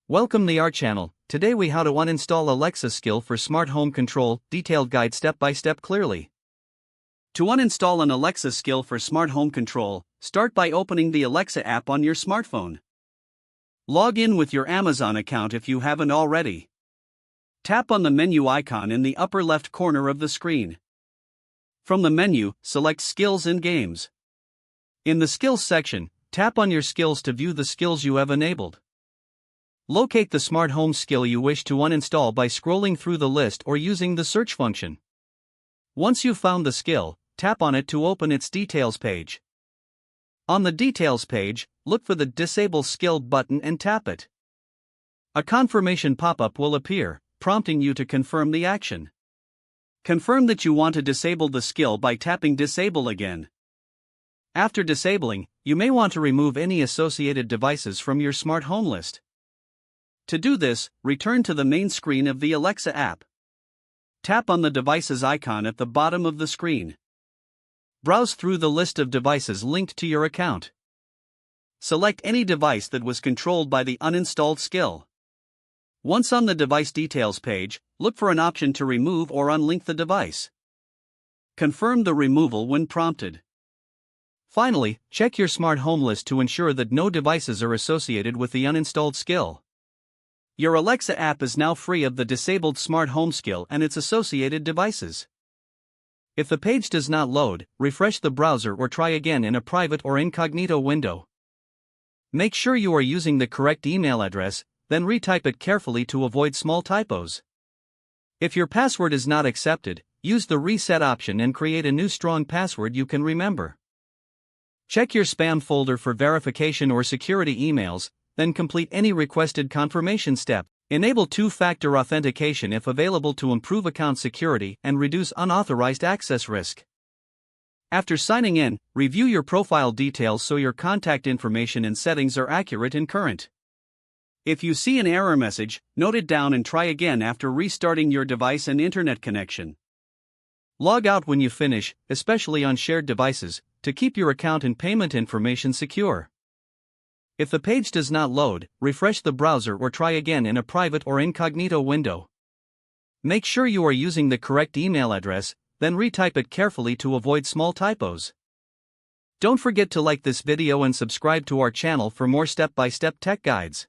Welcome to our channel. Today we how to uninstall Alexa skill for smart home control, detailed guide step by step clearly. To uninstall an Alexa skill for smart home control, start by opening the Alexa app on your smartphone. Log in with your Amazon account if you haven't already. Tap on the menu icon in the upper left corner of the screen. From the menu, select Skills and Games. In the Skills section, tap on your skills to view the skills you have enabled. Locate the smart home skill you wish to uninstall by scrolling through the list or using the search function. Once you've found the skill, tap on it to open its details page. On the details page, look for the Disable Skill button and tap it. A confirmation pop-up will appear, prompting you to confirm the action. Confirm that you want to disable the skill by tapping Disable again. After disabling, you may want to remove any associated devices from your smart home list. To do this, return to the main screen of the Alexa app. Tap on the devices icon at the bottom of the screen. Browse through the list of devices linked to your account. Select any device that was controlled by the uninstalled skill. Once on the device details page, look for an option to remove or unlink the device. Confirm the removal when prompted. Finally, check your smart home list to ensure that no devices are associated with the uninstalled skill. Your Alexa app is now free of the disabled smart home skill and its associated devices. If the page does not load, refresh the browser or try again in a private or incognito window. Make sure you are using the correct email address, then retype it carefully to avoid small typos. If your password is not accepted, use the reset option and create a new strong password you can remember. Check your spam folder for verification or security emails, then complete any requested confirmation step. Enable two-factor authentication if available to improve account security and reduce unauthorized access risk. After signing in, review your profile details so your contact information and settings are accurate and current. If you see an error message, note it down and try again after restarting your device and internet connection. Log out when you finish, especially on shared devices, to keep your account and payment information secure. If the page does not load, refresh the browser or try again in a private or incognito window. Make sure you are using the correct email address, then retype it carefully to avoid small typos. Don't forget to like this video and subscribe to our channel for more step-by-step tech guides.